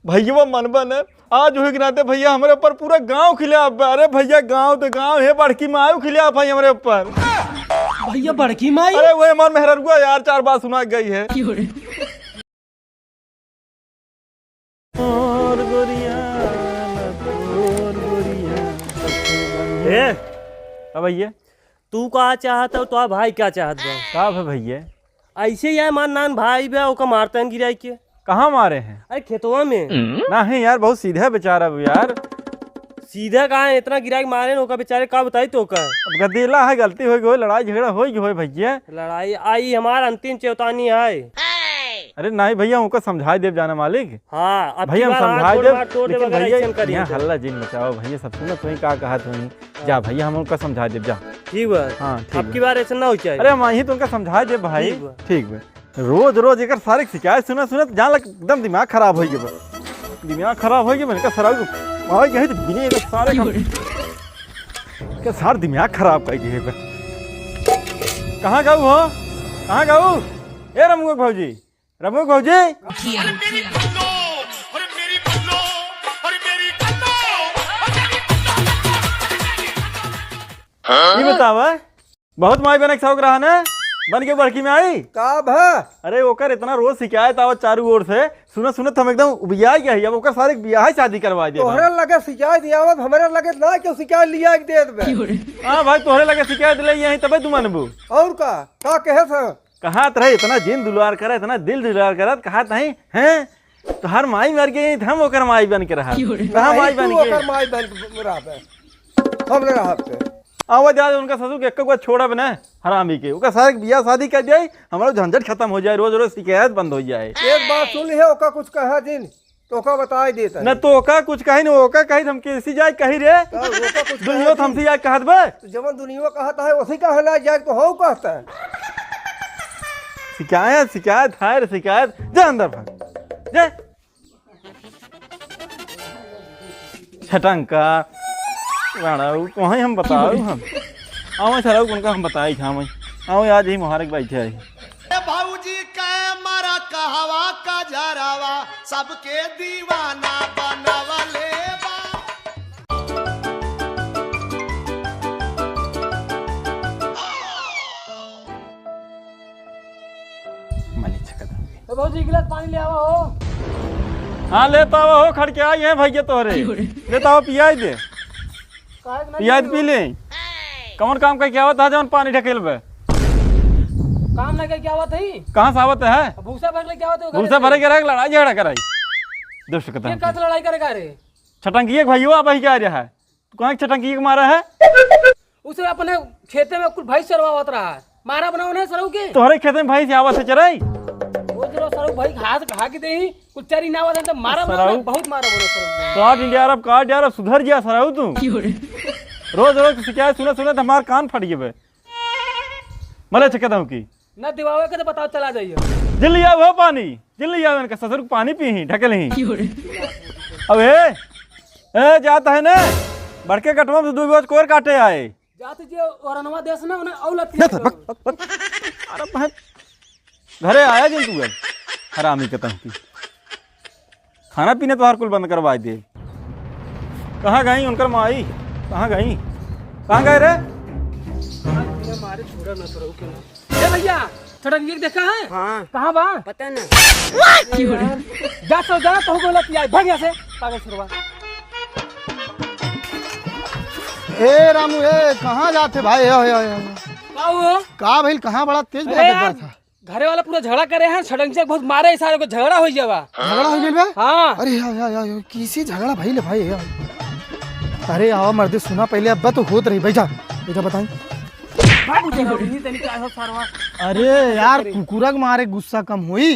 भैया मनबन है आज वही गिनाते भैया हमारे ऊपर पूरा गांव खिला। अरे भैया गांव तो गांव है, बड़की मायू खिला भाई हमारे ऊपर। भैया बड़की माई? अरे वही हमारे मेहररुआ यार 4 बार सुना गई है। भैया तू का चाहता हो तो भाई क्या चाहत बा? का है भैया? ऐसे यार मान नान भाई बा ओका मारता है गिराई के। कहाँ मारे हैं? अरे खेतवा में। नहीं यार बहुत सीधा बेचारा यार। सीधा कहाँ है, इतना गिराई मारे ओका बेचारे का बताई तो का। अब गदेला है, गलती हो लड़ाई झगड़ा हो भैया। लड़ाई आई हमारा अंतिम चेतावनी है। अरे नहीं भैया उनको समझा दे जाना मालिक। हाँ भैया हम समझा दे, लेकिन भैया हल्ला जिन मचाओ भैया, सब सुनो तुम का कहा तुम जा भैया, हम उनका समझा दे जा। ठीक बा। हाँ अब की बार ऐसा ना हो चाहिए। अरे हम ही तो उनका समझा दे भाई। ठीक बा। रोज रोज एक सारे शिकायत सुना सुना जान लग एकदम दिमाग खराब हो गया। दिमाग खराब हो गया मैंने कहा सराउ आ गए तो बिने सारे के सार दिमाग खराब कर गए। कहाँ गाऊ हो, कहाँ गाऊ? ए रमुक भौजी, रमुक भौजी ये बतावा बहुत माई बने शौक रहा ना बन के बड़की में आई का भा? अरे ओकर इतना रोज शिकायत आवत चारों ओर से, सुनो सुनो हम एकदम उबिया गया है। अब ओकर सारे बियाह शादी करवा दे। तोहरे लगे शिकायत आवत, हमरे लगे ना क्यों शिकायत लिया के दे देबे। हां भाई तोहरे लगे शिकायत ले यही तबे तू मनबू। और का कहे था? कहात रहे इतना जिन दुलार करे, इतना दिल दुलार करत, कहात नहीं हैं तो हर माई मर गई हम ओकर माई बन के रहा। कहां माई बन के? ओकर माई बन रहबे हमरे रहबे। आवाज आज उनका ससुर के एक बार छोड़ा बना हरामी के, ओकर सारे बियाह शादी कर जाए, हमारा झंझट खत्म हो जाए, रोज रोज शिकायत बंद हो जाए। एक बात सुन है ओका कुछ कहा दिन तो का बताई देता न तो ओका कुछ कही न ओका कही हम किसी जाए कही रे ओका कुछ दुनिया तो हमसे जाए कहत बे जवन दुनिया कहता है उसी का हला जाए तो हो कहता है। शिकायत शिकायत है रे शिकायत। जा अंदर भाग जा छटंका राणाऊ वहीं हम बताओ हम आओ सराऊ उनका हम बताए हम आओ आज ही मुहारक बैठे है। भाऊजी का मारा कहवा का जरावा सबके दीवाना बनवले बा। तो भाऊजी गिलास पानी ले आवा हो। हाँ लेता हो खड़ के आई है भैया तोहरे लेता हो पिया दे पिया पी ले। कौन काम का क्या होता है जौन पानी ढकेल बे? काम ना क्या हुआ थी? कहाँ से आवत है? भूसा भर ले क्या होता है? भूसा भरे के रह लड़ाई झगड़ा कराई दुष्ट कतन। ये कैसे लड़ाई करेगा रे? छटंकी एक भैया भाई क्या रहा है तू कहाँ छटंकी के मारा है? उसे अपने खेते में कुछ भाई चरवावत रहा है, मारा बनाओ ना सरऊ के। तोहरे खेते में भाई से आवत है चराई वो जरा सरऊ भाई घास खा के देही कुछ चरी ना आवत है तो मारा बनाओ बहुत मारा बोलो सरऊ। काट इंडिया अरब काट यार सुधर गया सराऊ तू। रोज रोज शिकायत सुने सुने हमार कान फट गए मले कहता हूँ की न दिवावे के तो बताओ चला जाइए। जल्दी आओ वो पानी जल्दी आओ इनका ससुर को पानी पी ही ढकल ही। अब ए जाता है ना बड़के कटवा में 2 बोझ कोर काटे आए जाते जे औरनवा देश ना उन्हें औलत अरे घरे आया जिन तू हरामी कहता हूँ खाना पीने तो हर कुल बंद करवा दे। कहाँ गई उनकर माई कहाँ गई कहाँ गए रे? मारे छोड़ा ना सरऊ के ना। ए भैया छटंकी देखा है? हां कहां बा पता ना। जा सो जा तो को लत आई भाग यहां से पागल सरवा। ए रामू ए कहाँ जाते भाई? काऊ का भइल कहाँ बड़ा तेज अरे भागत यार, था? घरे वाला पूरा झगड़ा करे हैं, छटंकी से बहुत मारे इस सारे को झगड़ा हो जावा। झगड़ा हो गेल बे? हां अरे यार किसी झगड़ा भइल भाई यार। अरे आओ मर्दे सुना पहले अब्बा तो होत रही बैठा बेटा बताई। अरे यार कुकुरा के मारे गुस्सा कम हुई।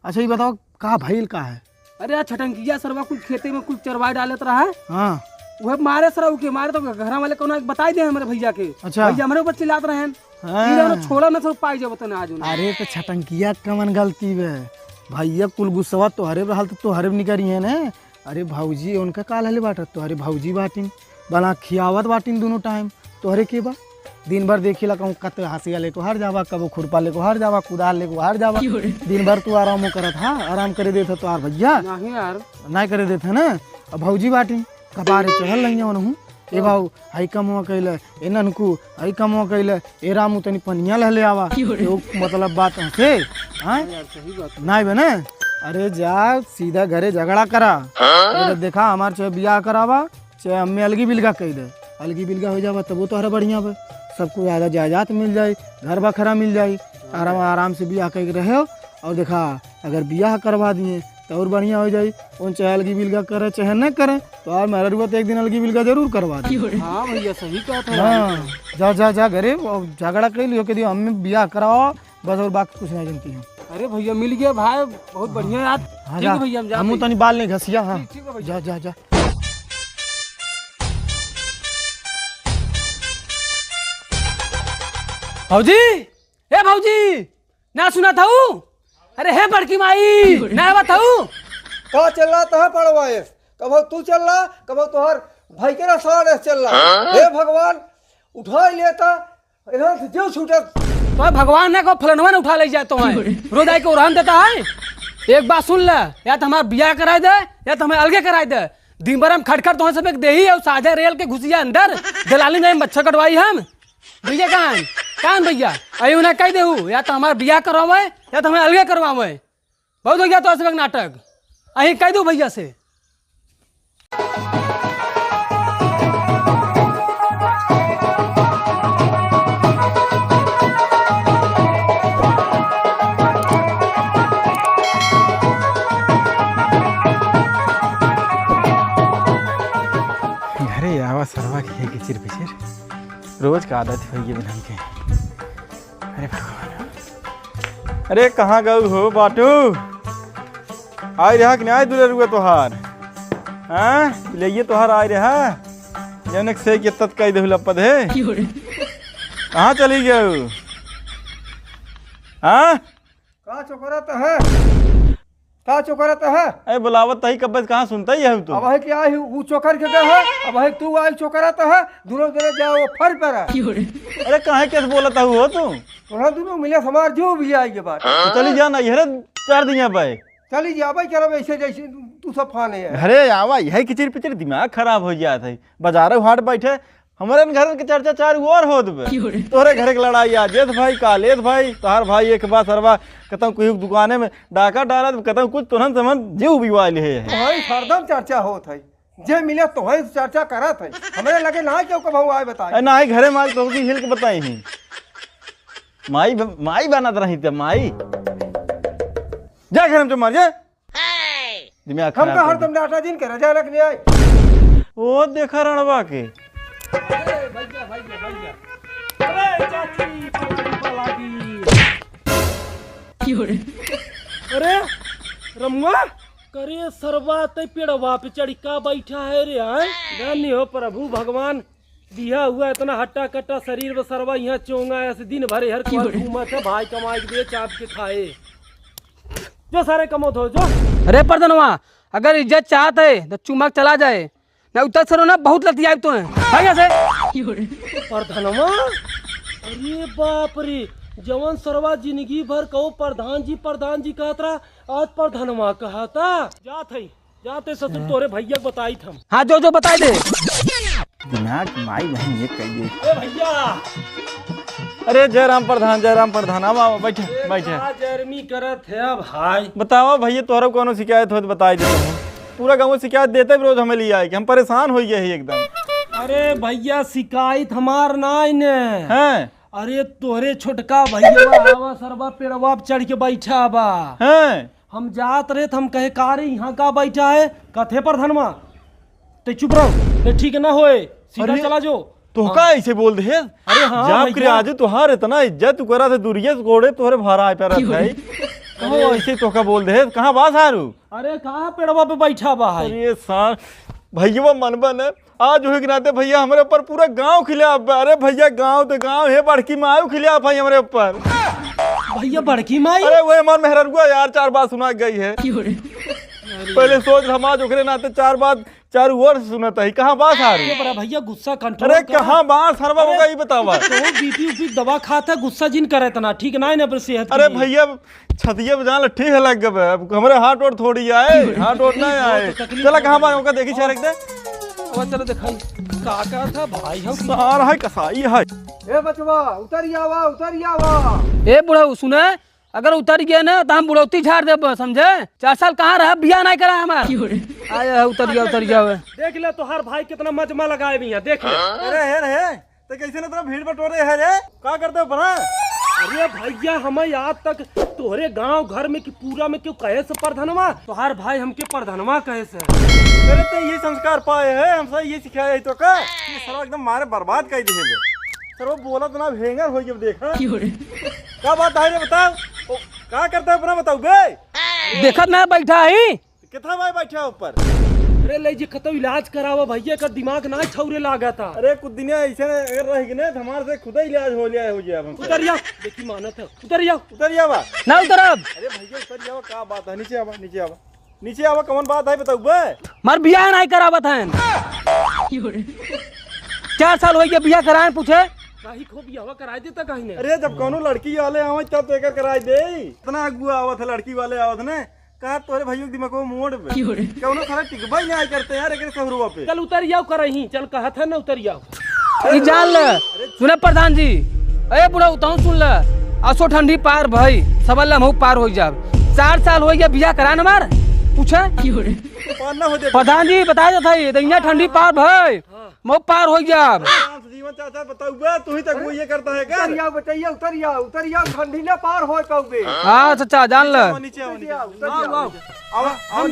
अच्छा ये बताओ का भइल का है? अरे यार छटंकिया सरवा कुछ खेते में कुछ चरवाई डालत रहा है। हाँ वह मारे सरऊ के मारे तो घर वाले कोनो बताई दे हमारे भैया के। अच्छा। भैया हमरे ऊपर चिल्लात रहे हैं। हाँ। छोड़ा ना सब पाई जब आज। अरे तो छटंकिया कमन गलती बे भैया कुल गुस्सा तोहरे रहल तो तोहरे निकरी है ना। अरे भाऊजी उनका काल हले बाटत तोहरे भाऊजी बाटिन बना खियावत बाटिन दोनों टाइम तोहरे के बा दिन भर देखी ला कहूँ कत हंसिया लेको हार जावा, कबो खुरपा लेको हार जावा, कुदाल लेको हार जावा। दिन भर तू आराम करत हा, आराम करे देते तो आर भैया नहीं यार नहीं करे देते ना। अब भौजी बाटी कपारे चढ़ल नहीं हूँ ए भाऊ हई कमवा कैले ए ननकू हई कमवा कैले ए रामू तनी पनिया लहले आवा एगो मतलब बात हसे हाँ नहीं बने। अरे जा सीधा घरे झगड़ा करा, देखा हमार चाहे ब्याह करावा चाहे हमें अलगी बिलगा कह दे, अलगी बिलगा हो जावा तब वो तो हरा बढ़िया बे, सबको ज़्यादा जायदाद मिल जाए, घर बखरा मिल जाए, आराम आराम से ब्याह कर रहे हो। और देखा अगर ब्याह करवा दिए तो और बढ़िया हो जाए, उन चाहे अलगी बिलगा करे चाहे न करे तो यार मेरा रुआ तो एक दिन अलगी बिलगा जरूर करवा दी। हाँ भैया सही कहा था। हाँ जा जा जा घरे और झगड़ा कर लियो कि हमें ब्याह कराओ बस, और बाकी कुछ नहीं जानती हूँ। अरे भैया मिल गया भाई, बहुत बढ़िया यार। हाँ ठीक है भैया हम हम तो नहीं बाल नहीं घसिया। हाँ ठीक है भैया। जा जा जा भौजी ए भौजी ना सुना था अरे हे बड़की माई ना बात था कहाँ चल रहा था पड़वाए, कबो तू चल रहा कबो तुहार भाई के ना सारे चल रहा। हे भगवान उठा लेता इधर से जो छूटत। तो भगवान ने को फलनवा ने उठा ले जाए तो रोज आई के उड़ान देता है। एक बात सुन ले, या तो हमारा ब्याह कराए दे या तो हमें अलगे कराए दे। दिन भर हम खटखट तो सब एक दे ही साझा रेल के घुसिया अंदर दलाली में मच्छर कटवाई हम भैया कान भैया अभी उन्हें कह दे या तो हमारा ब्याह करवावे या तो हमें अलगे करवावे। बहुत हो गया तो सब नाटक अही कह दू भैया से। घरे आवा सरवा के किचिर पिचिर रोज का आदत है ये बिना के। अरे भगवान, अरे कहाँ गऊ हो बाटू, आय रहा कि नहीं आय दूर रुआ तोहार, हाँ ले तोहार आय रहा जनक से कि तत् कई देहुला पद है। कहाँ चली गऊ, हाँ कहाँ चोकरत है, कहाँ चोकरत है। अरे बुलावत तही कब्बत कहाँ सुनता ही है तू। अब है क्या है वो चोकर के है, अब है तू आई चोकरत है, दोनों दोनों जाओ फर पर है। अरे कहाँ कैसे बोलता हो तू, थोड़ा दोनों मिले समार जो भी आई के बाद तो चली जाना ये 4 दिन पे चली जा भाई चलो ऐसे जैसे तू सब फाने है। घरे आवा यही किचिर पिचिर दिमाग खराब हो जात है। बाजारों हाट बैठे हमारे घर के चर्चा चारू और हो दबे, तोरे घरे के लड़ाई आ जेठ भाई कालेत भाई तोहार भाई एक बात सरवा कहता कोई दुकाने में डाका डाला कहता कुछ तुरंत समझ जीव बिवाल है। वही हरदम चर्चा होत है, जे मिले तो वही चर्चा करत है। हमें लगे ना क्यों कब आए बताए ना ही घरे माई तो हिल के बताई ही माई माई बनत रही थे माई जा घर में तो मर जा दिमाग हम खराब का कर हरदम डाटा दिन के रजा रखने आए। ओ देखा रणवा के अरे रमुआ करे सरवा ते पेड़वा पे चढ़ का बैठा है रे आए धन्य हो प्रभु भगवान दिया हुआ इतना हट्टा कट्टा शरीर में सरवा यहाँ चोंगा ऐसे दिन भरे हर घूमत है भाई कमाई के दे चाप के खाए जो सारे कमो हो जो। अरे परधनवा अगर इज्जत चाहत है तो चुमक चला जाए ना उतर सरो ना बहुत लतियाब तो है भाई से प्रधानवा अरे बाप रे जवन सरवा जिंदगी भर कहो प्रधान जी कहत रहा आज प्रधानवा कहता जाते ससुर तोरे भैया बताई थम। हाँ जो बताई दे दिमाग माई बहन ये कह दे। ए भैया अरे जयराम प्रधान आवा बैठे बैठे जर्मी करत है भाई बताओ भैया तोहरा कोनो शिकायत हो तो बताई दे। पूरा गाँव शिकायत देते रोज हमें लिया है कि हम परेशान हो गए हैं एकदम। अरे भैया शिकायत हमार नाई ने हैं अरे तोरे छोटका भैया आवा सरवा पेड़वा पे चढ़ के बैठा बा हैं हम जात रहे हम कहे का रे यहाँ का बैठा है कथे पर धनमा ते चुप रहो ते ठीक ना होए सीधा अरे, चला जो तो का ऐसे बोल दे। अरे हाँ जाप करे भैया। आज तुहार इतना इज्जत करा थे दूरिये गोड़े तोहरे भारा पे रख है कहो ऐसे तो का बोल दे कहाँ बात हारू। अरे कहाँ पेड़वा पे बैठा बा है अरे सार भैया मनबन है आज हो नाते भैया हमारे ऊपर पूरा गांव खिलाफ। अरे भैया गांव तो गांव है बड़की मायू खिलाफ है हमारे ऊपर। भैया बड़की माई अरे वो हमारे मेहररुआ यार 4 बार सुना गई है। पहले सोच हम आज ओकरे नाते चार बात चारू ओर से सुनत है कहाँ बात आ रही। ये बड़ा भैया गुस्सा कंट्रोल अरे कहाँ बात सरवा वो का ही बतावा। तो बीपी उपी दवा खाता है, गुस्सा जिन करे तना ठीक ना है ना अपने सेहत के अरे लिए। भैया छतिया बजान ल ठीक है लग गए अब हमारे हाथ और थोड़ी आए हाथ और ना आए। चला कहाँ बात होगा देखी शहर दे और चलो दिखाई का था भाई हम सारा है कसाई है। ए बचवा उतर आवा ए बुढ़ऊ सुने, अगर उतर गया ना तो हम बुढ़ौती झाड़ देब समझे। 4 साल कहाँ रहा, बिया नहीं करा हमार। आया है उतर जाओ। देख ले तोहार भाई कितना मजमा लगाए भी है देख ले। अरे है तो कैसे ना तेरा भीड़ बटोरे है रे क्या करते हो बना। अरे भैया हमें आज तक तोहरे गांव घर में कि पूरा में क्यों कहे से प्रधानवा, तोहार भाई हमके प्रधानवा कहे से। मेरे तो ये संस्कार पाए है हमसे ये सिखाया है तो का ये सारा एकदम मारे बर्बाद कर दिए सर। वो बोला तो ना भेंगर हो गया देखा क्या बात है रे बताओ क्या करता है अपना बताओ बे। देखत ना बैठा ही कितना भाई बैठा ऊपर। अरे ले जी कतो इलाज करावा भैया का दिमाग ना छौरे लागा था। अरे कुछ दिन ऐसे अगर रह गए तो हमारे से खुद ही इलाज हो गया अब उतर जाओ देखी मानत है उतर जावा। ना उतरब। अरे भैया उतर जावा क्या बात है नीचे आवा कौन बात है बताओ बे। मार बिया नहीं करावत है। 4 साल हो गया बिया कराए पूछे काहे को भी हवा कराई देता काहे ने। अरे जब कोनो लड़की वाले आवे तब तो एकर कराई दे इतना अगुआ आवत है लड़की वाले आवत ने का तोरे भाइयों के दिमाग को मोड़ पे कौनो सारा टिकबा ही नहीं करते यार एकर सहरुआ पे। चल उतर जाओ करही चल कहत है ना उतर जाओ। ई जान ले सुने प्रधान जी। ए बुढ़ा उताऊ सुन ले आसो ठंडी पार भाई सबल हम पार हो जाब। 4 साल हो गया बिया करा न मार पूछे पार ना हो दे प्रधान जी बता देता है दैया ठंडी पार भाई मो पार हो जाब। जीवन चाचा बताओ बे तू ही तक वो ये करता है क्या। उतर जाओ ठंडी ना पार हो कबे। हाँ चाचा जान ले। नीचे आओ हम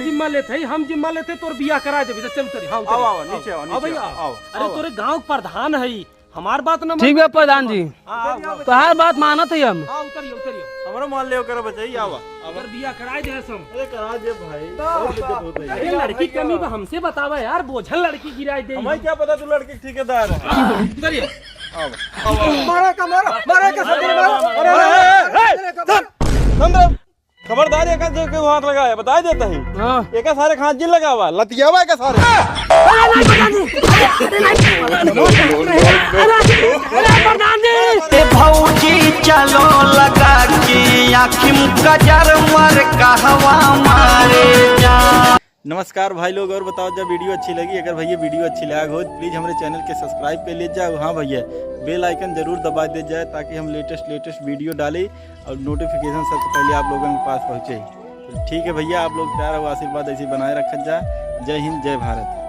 जिम्मा लेते तोर बिया करा देबे चल उतर आओ नीचे आओ भैया अरे तोरे गांव प्रधान है हमार बात ना ठीक है प्रधान जी तो हर बात मानत है हम। उतरियो हमारा मान ले कर बचाई आवा अगर बिया कराए दे हम। अरे करा दे भाई बहुत दिक्कत होता है। अरे लड़की कमी बा हमसे बतावा यार बोझल लड़की गिराई दे। हमें क्या पता तू लड़के ठेकेदार है। उतरियो मारे का अरे खबरदार एक जो के हाथ लगाया बता देता है। हाँ एक सारे खांच जिन लगा हुआ लतियावा एक सारे। भौजी चलो लगा के आखिम गजर मर कहवा मारे जा। नमस्कार भाई लोग और बताओ जब वीडियो अच्छी लगी अगर भैया वीडियो अच्छी लगा हो तो प्लीज़ हमारे चैनल के सब्सक्राइब कर लीजिए जाओ। हाँ भैया बेल आइकन जरूर दबा दे जाए ताकि हम लेटेस्ट वीडियो डालें और नोटिफिकेशन सबसे पहले आप लोगों के पास पहुँचे। तो ठीक है भैया आप लोग प्यार और आशीर्वाद ऐसे बनाए रखा जाए। जय हिंद जय भारत।